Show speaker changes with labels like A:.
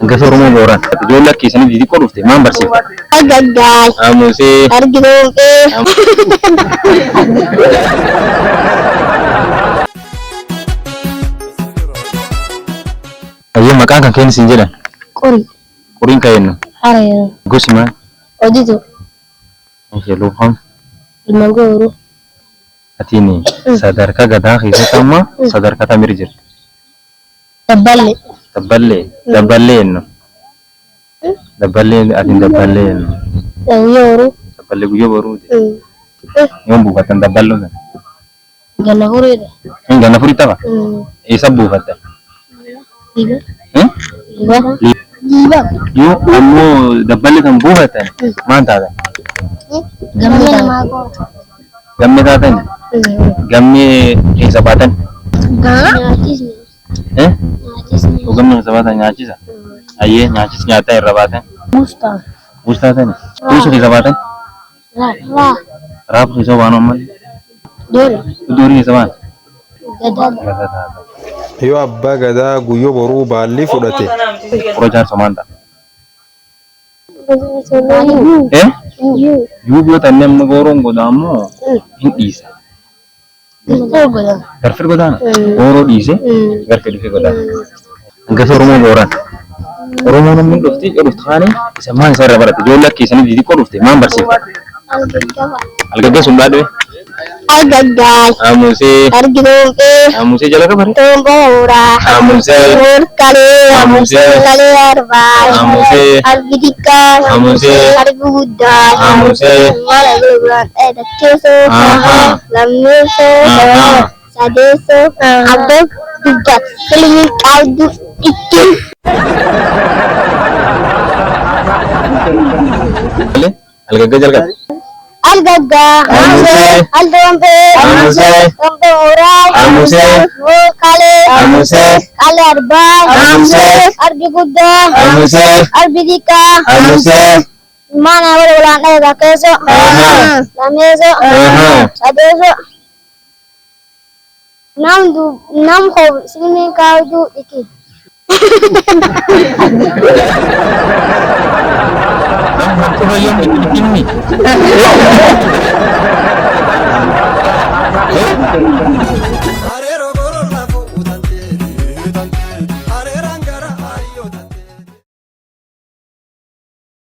A: Angasa Oromoo Booran. Ijoollee keessanii xixiqqoo dhufte maal barsiifte?
B: Agaggaay.
A: Aamusee.
B: Argitoomtee.
A: Ayyee maqaan kan kennu siin jedhan?
B: Qori.
A: Qoriin kan jennu?
B: Harayyaa.
A: Gosi maal?
B: Hojitu.
A: Luufam.
B: Ilma gooruu.
A: Atiin sadarkaa gadaa keessatti amma sadarkaa tamir jirti?
B: Dabballe.
A: Dabballee. Dabballee jennu? Dabballee atiin dabballee jennu?
B: Guyyaa horuu.
A: Dabballee guyyaa boruuti. Yoon buufatan dabballee sana?
B: Ganna furiidha.
A: Ganna furii tapha? Eessa buufatta?
B: Liiba.
A: Liiba?
B: Liiba.
A: Yoo ammoo dabballee kan buufatan maal taatan?
B: Gammee namaa goota.
A: Gammee taatan? Gammee keessa baatan?
B: Nyaachisni. Nyaachisni.
A: Gammee keessa baatan nyaachisa? Ayyee nyaachis nyaataa irra baatan?
B: Buustaa.
A: Buustaatani? Buusu keessa baatan?
B: Raa.
A: Raafu keessa waan ammal?
B: Doori.
A: Doori keessa baan?
B: Gadaa.
C: Yoo abbaa gadaa guyyoo boruu baalli fudhate.
A: Qora jaarsa maal ta'a?
B: Iyyuu.
A: Yoo tanne amma gooroon godaa ammoo hin dhiisa.
B: Godama.
A: Garfir godaana? Gooroo dhiise garfir dhufee godaana. Angasa Oromoo Booran. Oromoo namni dhufti kaanii isa maal isa irra barate? Ijoollee keessanii xixiqqoo dhufte maal barsiifte? Algaggaa sun dhaadhee?
B: Agaggaay.
A: Aamusee.
B: Argitoomtee.
A: Aamusee jala kabare?
B: Tomboora.
A: Aamusee.
B: Morkalee.
A: Aamusee.
B: Kalee arbaa.
A: Aamusee.
B: Arbi xiqqaa.
A: Aamusee.
B: Arbi guddaa.
A: Aamusee.
B: Mala beekuraan dakkeessoo. Lammeessoo. Sadeessoo. Abbaa dugda. Filmi qabdu ittiin.
A: Algaggaa jalqabe?
B: Algaggaa.
A: Aamusee.
B: Aldoomtee.
A: Aamusee.
B: Tomboora.
A: Aamusee.
B: Morkalee.
A: Aamusee.
B: Kalee arbaa.
A: Aamusee.
B: Arbi guddaa.
A: Aamusee.
B: Arbi xiqqaa.
A: Aamusee.
B: Mana wal walaan dhahe dakkeessoo. Lammeessoo. Sadeessoo. Nam hoob silmiin kaawwatu dhiki.
A: Ini